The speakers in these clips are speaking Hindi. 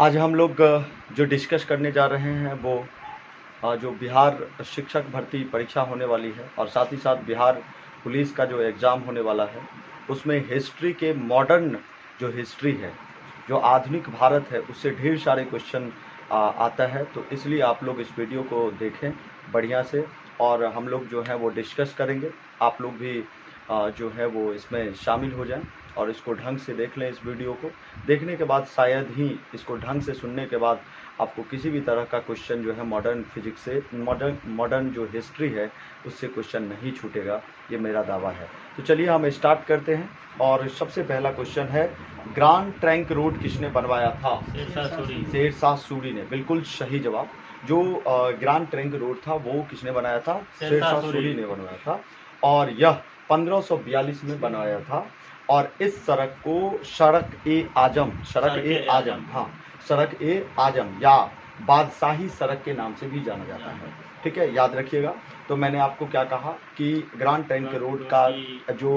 आज हम लोग जो डिस्कस करने जा रहे हैं वो जो बिहार शिक्षक भर्ती परीक्षा होने वाली है और साथ ही साथ बिहार पुलिस का जो एग्ज़ाम होने वाला है उसमें हिस्ट्री के मॉडर्न जो हिस्ट्री है, जो आधुनिक भारत है, उससे ढेर सारे क्वेश्चन आता है। तो इसलिए आप लोग इस वीडियो को देखें बढ़िया से और हम लोग जो है वो डिस्कस करेंगे। आप लोग भी जो है वो इसमें शामिल हो जाएं और इसको ढंग से देख लें। इस वीडियो को देखने के बाद शायद ही इसको ढंग से सुनने के बाद आपको किसी भी तरह का क्वेश्चन जो है मॉडर्न फिजिक्स से मॉडर्न जो हिस्ट्री है उससे क्वेश्चन नहीं छूटेगा, ये मेरा दावा है। तो चलिए हम स्टार्ट करते हैं और सबसे पहला क्वेश्चन है, ग्रांड ट्रंक रोड किसने बनवाया था? शेरशाह सूरी ने। बिल्कुल सही जवाब। जो ग्रांड ट्रंक रोड था वो किसने बनाया था? शेरशाह सूरी ने बनवाया था और यह 1542 में बनवाया था। और इस सड़क को सड़क ए आजम या बादशाही सड़क के नाम से भी जाना जाता है। ठीक है, याद रखिएगा। तो मैंने आपको क्या कहा कि ग्रांड ट्रंक रोड का जो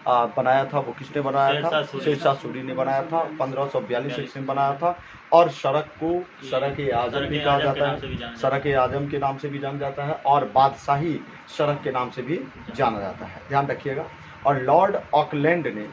बनाया था वो किसने बनाया था? शेरशाह सूरी ने बनाया था। 1542 में बनाया था और सड़क को सड़क ए आजम भी कहा जाता है, सड़क ए आजम के नाम से भी जाना जाता है और बादशाही सड़क के नाम से भी जाना जाता है, ध्यान रखिएगा। और लॉर्ड ऑकलैंड ने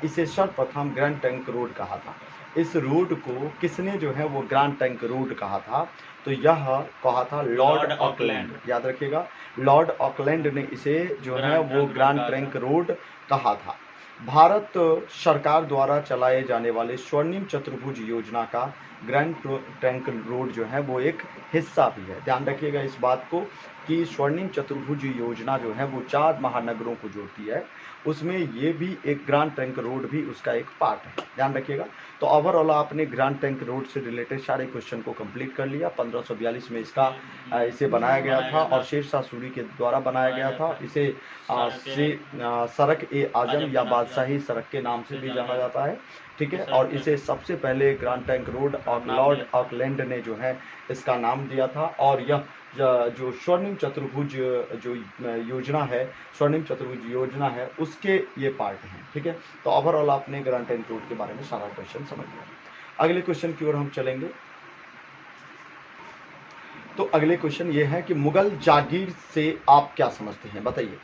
इसे सर्वप्रथम ग्रैंड ट्रंक रोड कहा था। इस रोड को किसने जो है वो ग्रैंड ट्रंक रोड कहा था? तो यह कहा था लॉर्ड ऑकलैंड, याद रखिएगा। लॉर्ड ऑकलैंड ने इसे जो है वो ग्रैंड ट्रंक रोड कहा था। भारत सरकार द्वारा चलाए जाने वाले स्वर्णिम चतुर्भुज योजना का ग्रैंड ट्रंक रोड जो है वो एक हिस्सा भी है। ध्यान रखिएगा इस बात को कि स्वर्णिम चतुर्भुज योजना जो है वो 4 महानगरों को जोड़ती है, उसमें ये भी एक ग्रैंड ट्रंक रोड भी उसका एक पार्ट है, ध्यान रखिएगा। तो ओवरऑल आपने ग्रैंड ट्रंक रोड से रिलेटेड सारे क्वेश्चन को कंप्लीट कर लिया। 1542 में इसे बनाया गया था और शेरशाह सूरी के द्वारा बनाया गया था। इसे सड़क ए आजम या बादशाही सड़क के नाम से भी जाना जाता है। ठीक है, और इसे सबसे पहले ग्रैंड ट्रंक रोड और लॉर्ड ऑकलैंड ने जो है इसका नाम दिया था। और यह जो स्वर्णिम चतुर्भुज जो योजना है, स्वर्णिम चतुर्भुज योजना है, उसके ये पार्ट हैं। ठीक है, तो ओवरऑल आपने ग्रैंड ट्रंक रोड के बारे में सारा क्वेश्चन समझ लिया। अगले क्वेश्चन की ओर हम चलेंगे। तो अगले क्वेश्चन ये है कि मुगल जागीर से आप क्या समझते हैं, बताइए।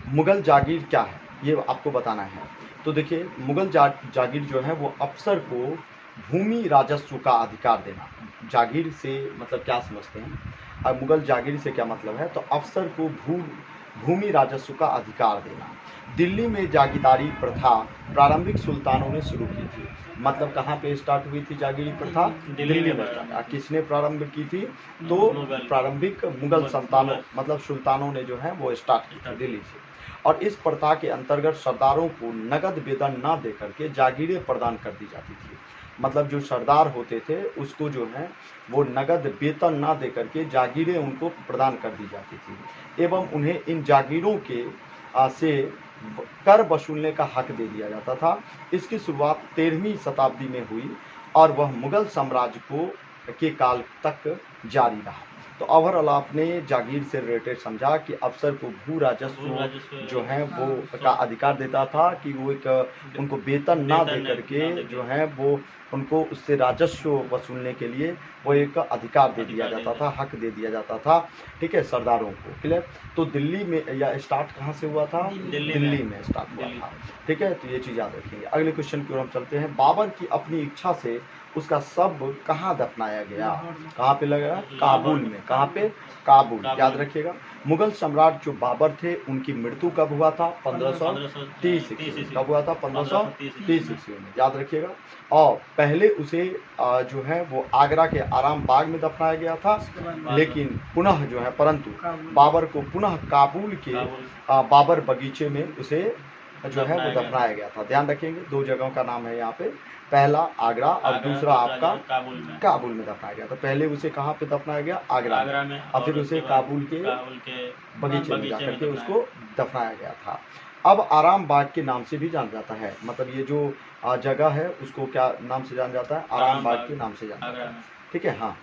मुगल जागीर क्या है ये आपको बताना है। तो देखिए, मुगल जागीर जो है वो अफसर को भूमि राजस्व का अधिकार देना। जागीर से मतलब क्या समझते हैं? अब मुगल जागीर से क्या मतलब है? तो अफसर को भूमि राजस्व का अधिकार देना। दिल्ली में जागीरदारी प्रथा प्रारंभिक सुल्तानों ने शुरू की थी। मतलब कहाँ पे स्टार्ट हुई थी जागीरी प्रथा? दिल्ली में स्टार्ट। किसने प्रारंभ की थी? तो प्रारंभिक मुगल संतानों मतलब सुल्तानों ने जो है वो स्टार्ट की थी दिल्ली से। और इस प्रथा के अंतर्गत सरदारों को नगद वेतन न देकर के जागीरें प्रदान कर दी जाती थी। मतलब जो सरदार होते थे उसको जो है वो नगद वेतन ना दे करके जागीरें उनको प्रदान कर दी जाती थी एवं उन्हें इन जागीरों के से कर वसूलने का हक दे दिया जाता था। इसकी शुरुआत 13वीं शताब्दी में हुई और वह मुगल साम्राज्य के काल तक जारी रहा। तो ओवरऑल आपने जागीर से रिलेटेड समझा कि अफसर को भू राजस्व जो है वो का अधिकार देता था कि वो एक उनको वेतन ना दे करके जो है वो उनको उससे राजस्व वसूलने के लिए वो एक अधिकार दे दिया जाता था, हक दे दिया जाता था। ठीक है, सरदारों को। क्लियर? तो दिल्ली में या स्टार्ट कहाँ से हुआ था? दिल्ली में स्टार्ट हुआ था। ठीक है, तो ये चीज़ याद रखेंगे। अगले क्वेश्चन की ओर हम चलते हैं। बाबर की अपनी इच्छा से उसका शव कहाँ दफनाया गया? कहाँ पे लगा? काबुल में। कहाँ पे? काबुल, याद रखिएगा। मुगल सम्राट जो बाबर थे उनकी मृत्यु कब हुआ था? 1530 ईस्वी। कब हुआ था? 1530 ईस्वी में, याद रखिएगा। और पहले उसे जो है वो आगरा के आराम बाग में दफनाया गया था, लेकिन पुनः जो है परंतु बाबर को पुनः काबुल के बाबर बगीचे में उसे जो है वो दफनाया गया था। ध्यान रखेंगे, 2 जगहों का नाम है यहाँ पे। पहला आगरा और दूसरा आपका काबुल में दफनाया गया था। पहले उसे कहाँ पे दफनाया गया? आगरा में। और फिर उसे काबुल के बगीचे में जाकर के उसको दफनाया गया था। अब आराम बाग के नाम से भी जाना जाता है। मतलब ये जो जगह है उसको क्या नाम से जाना जाता है? आराम बाग के नाम से जाना जाता है। ठीक है, हाँ,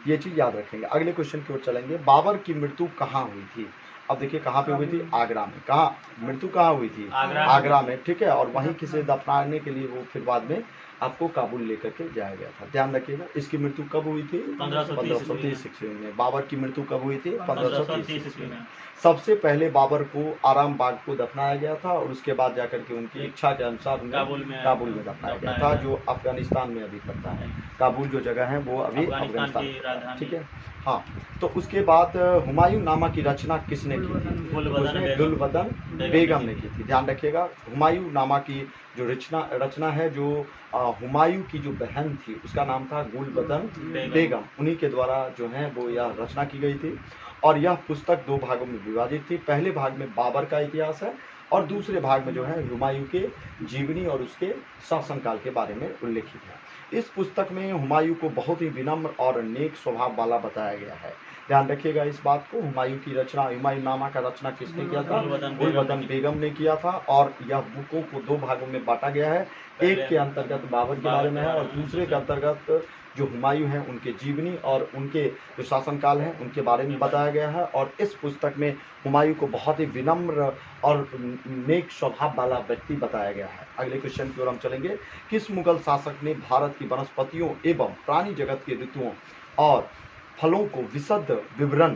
ये चीज़ याद रखेंगे। अगले क्वेश्चन की ओर चलेंगे। बाबर की मृत्यु कहाँ हुई थी? अब देखिए कहाँ पे हुई थी? आगरा में। कहाँ मृत्यु कहाँ हुई थी? आगरा में। ठीक है, और वहीं किसे दफनाने के लिए वो फिर बाद में आपको काबुल लेकर के जाया गया था। ध्यान रखिएगा। इसकी मृत्यु कब हुई थी? 1530 ईस्वी में। बाबर की मृत्यु कब हुई थी? 1530 ईस्वी में। सबसे पहले बाबर को आराम बाग को दफनाया गया था और उसके बाद जाकर के उनकी इच्छा के अनुसार उन्हें काबुल में दफनाया गया था, जो अफगानिस्तान में अभी पड़ता है। काबुल जो जगह है वो अभी अफगानिस्तान, ठीक है। हाँ, तो उसके बाद हुमायूं नामा की रचना किसने की थी? गुलबदन बेगम ने की थी। ध्यान रखिएगा। हुमायूं नामा की जो रचना है, जो हुमायूं की जो बहन थी उसका नाम था गुलबदन बेगम, उन्हीं के द्वारा जो है वो यह रचना की गई थी। और यह पुस्तक 2 भागों में विभाजित थी। पहले भाग में बाबर का इतिहास है और दूसरे भाग में जो है हुमायूं के जीवनी और उसके शासनकाल के बारे में उल्लेखित है। इस पुस्तक में हुमायूं को बहुत ही विनम्र और नेक स्वभाव वाला बताया गया है। ध्यान रखिएगा इस बात को। हुमायूं की रचना, हुमायूं नामा का रचना किसने किया था? गुलबदन बेगम ने किया था। और यह बुकों को 2 भागों में बांटा गया है। एक के अंतर्गत बाबर के बारे में है और दूसरे के अंतर्गत जो हुमायूं हैं उनके जीवनी और उनके जो शासनकाल है उनके बारे में बताया गया है। और इस पुस्तक में हुमायूं को बहुत ही विनम्र और नेक स्वभाव वाला व्यक्ति बताया गया है। अगले क्वेश्चन की ओर हम चलेंगे। किस मुगल शासक ने भारत की वनस्पतियों एवं प्राणी जगत के ऋतुओं और फलों को विशद विवरण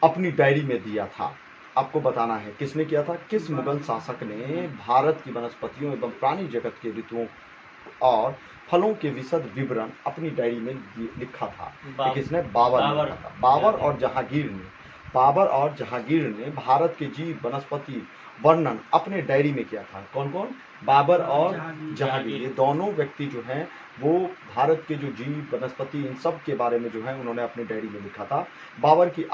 अपनी डायरी में दिया था? आपको बताना है किसने किया था। किस मुगल शासक ने भारत की वनस्पतियों एवं प्राणी जगत के ऋतुओं और फलों के विशद विवरण अपनी डायरी में लिखा था? किसने? बाबर ने लिखा था। बाबर और जहांगीर ने भारत के जीव वनस्पति वर्णन अपने डायरी में किया था। कौन कौन? बाबर और जहांगीर, ये दोनों व्यक्ति जो हैं वो भारत के जो जीव वनस्पति इन सब के बारे में जो है उन्होंने अपनी डायरी में लिखा था। बाबर की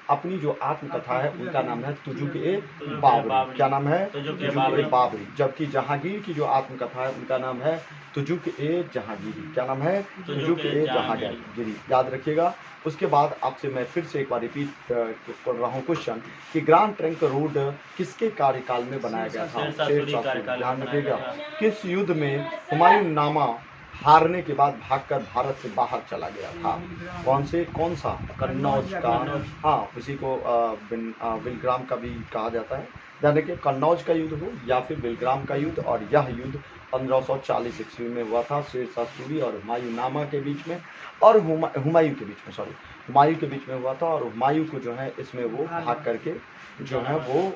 अपनी जो आत्मकथा है उनका नाम है तुजुक-ए-बाबरी। क्या नाम है? तुजुक-ए-बाबरी। जबकि जहांगीर की जो आत्मकथा है उनका नाम है तुजुक-ए-जहांगीरी। क्या नाम है? तुजुक-ए-जहांगीरी। याद रखिएगा। उसके बाद आपसे मैं फिर से एक बार रिपीट कर रहा हूँ क्वेश्चन कि ग्रांड ट्रंक रोड किसके कार्यकाल में बनाया गया था? ध्यान रखिएगा। किस युद्ध में हुमायूं नामा हारने के बाद भागकर भारत से बाहर चला गया था? कौन सा? कन्नौज का। हाँ, उसी को बिलग्राम का भी कहा जाता है। ध्यान रखिए, कन्नौज का युद्ध हो या फिर बिलग्राम का युद्ध। और यह युद्ध 1540 ईस्वी में हुआ था शेरशाह सूरी और हुमायूं नामा के बीच में और हुमायूं के बीच में हुआ था। और हुमायूं को जो है इसमें वो भाग करके जो है वो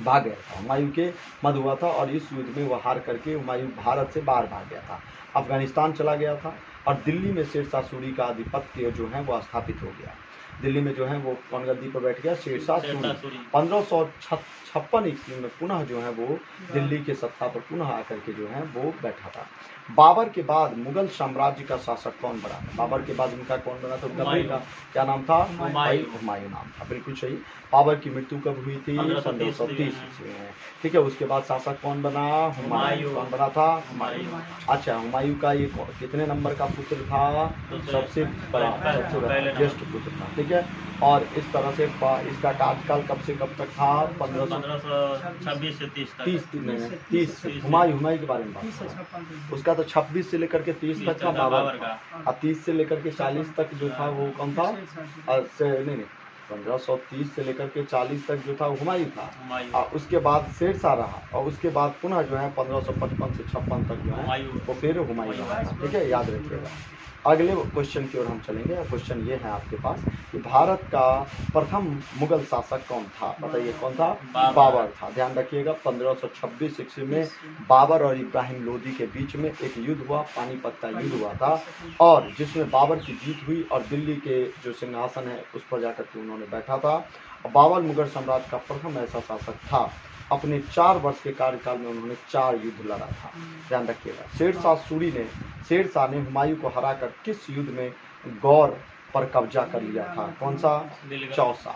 भाग गया था। हुमायूं के मध्य हुआ था और इस युद्ध में वो हार करके हुमायूं भारत से बाहर भाग गया था, अफगानिस्तान चला गया था। और दिल्ली में शेरशाह सूरी का आधिपत्य जो है वो स्थापित हो गया। दिल्ली में जो है वो कौन गद्दी पर बैठ गया? शेरशाह सूरी। 1556 ईस्वी में पुनः जो है वो दिल्ली के सत्ता पर पुनः आकर के जो है वो बैठा था। बाबर के बाद मुगल साम्राज्य का शासक कौन बना? बाबर के बाद उनका कौन बना था? उनका क्या नाम था? हुमायूं नाम था। बिल्कुल सही। बाबर की मृत्यु कब हुई थी? 1530 ईस्वी में। ठीक है। उसके बाद शासक कौन बना? हुमायूं। कौन बना था? हुमायूं। अच्छा, हुमायूं का ये कितने नंबर का पुत्र था? सबसे बड़ा, ज्येष्ठ पुत्र था। ठीक है। और इस तरह से इसका कार्यकाल कब से कब तक था? 1526 से 30। हुमायूं के बारे में बात। उसका तो 26 से लेकर के 30 तक था बाबर का। और 30 से लेकर के 40 तक जो था वो कौन था? नहीं, 1530 से लेकर के 40 तक जो था हुमायूं था। और उसके बाद शेरशाह रहा और उसके बाद पुनः जो है 1555 से 56 तक जो है वो फिर हुमायूं रहा था। ठीक है, याद रखिएगा। अगले क्वेश्चन की ओर हम चलेंगे। क्वेश्चन ये है आपके पास कि भारत का प्रथम मुगल शासक कौन था? बताइए कौन था? बाबर था। ध्यान रखिएगा। 1526 ईस्वी में बाबर और इब्राहिम लोदी के बीच में एक युद्ध हुआ, पानीपत का युद्ध हुआ था और जिसमें बाबर की जीत हुई और दिल्ली के जो सिंहासन है उस पर जाकर के उन्होंने बैठा था। बाबर मुगल साम्राज्य का प्रथम ऐसा शासक था। अपने 4 वर्ष के कार्यकाल में उन्होंने 4 युद्ध लड़ा था। ध्यान रखिएगा। शेरशाह ने हुमायूं को हराकर किस युद्ध में गौर पर कब्जा कर लिया था? कौन सा? चौसा।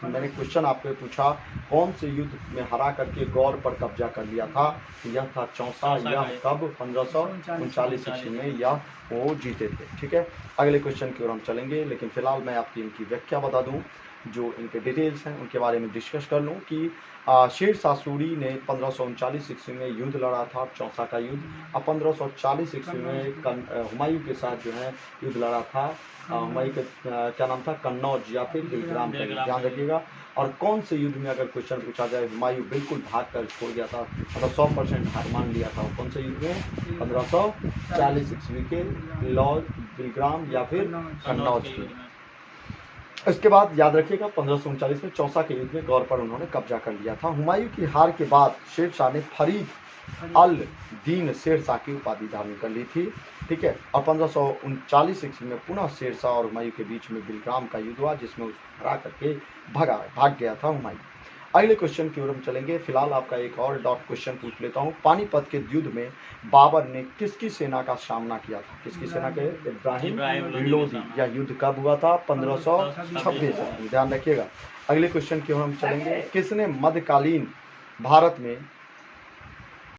मैंने क्वेश्चन आपको पूछा कौन से युद्ध में हरा करके गौर पर कब्जा कर लिया था? यह था चौसा। यह कब? 1539 ईस्वी में यह वो जीते थे। ठीक है। अगले क्वेश्चन की ओर हम चलेंगे, लेकिन फिलहाल मैं आपकी इनकी व्याख्या बता दूं। जो इनके डिटेल्स हैं उनके बारे में डिस्कस कर लूँ कि शेर शाह सूरी ने 1539 ईस्वी में युद्ध लड़ा था, चौसा का युद्ध। अब 1540 ईस्वी में हुमायूं के साथ जो है युद्ध लड़ा था। हुमायूं के क्या नाम था, कन्नौज या फिर बिलग्राम का, ध्यान रखिएगा। और कौन से युद्ध में अगर क्वेश्चन पूछा जाए हुमायूं बिल्कुल भाग कर छोड़ गया था, मतलब 100% हार मान लिया था, कौन से युद्ध में, 1540 ईस्वी के बिलग्राम या फिर कन्नौज के। इसके बाद याद रखिएगा 1539 में चौसा के युद्ध में गौर पर उन्होंने कब्जा कर लिया था। हुमायूं की हार के बाद शेर शाह ने फरीद अल दीन शेर शाह की उपाधि धारण कर ली थी, ठीक है। और 1539 ईस्वी में पुनः शेर शाह और हुमायूं के बीच में बिलग्राम का युद्ध हुआ, जिसमें उसको हरा करके भाग गया था हुमायूं। अगले क्वेश्चन की ओर हम चलेंगे। फिलहाल आपका एक और डॉट क्वेश्चन पूछ लेता हूँ। पानीपत के युद्ध में बाबर ने किसकी सेना का सामना किया था, किसकी सेना के, इब्राहिम लोदी। यह युद्ध कब हुआ था, 1526। ध्यान रखिएगा। अगले क्वेश्चन की ओर हम चलेंगे। किसने मध्यकालीन भारत में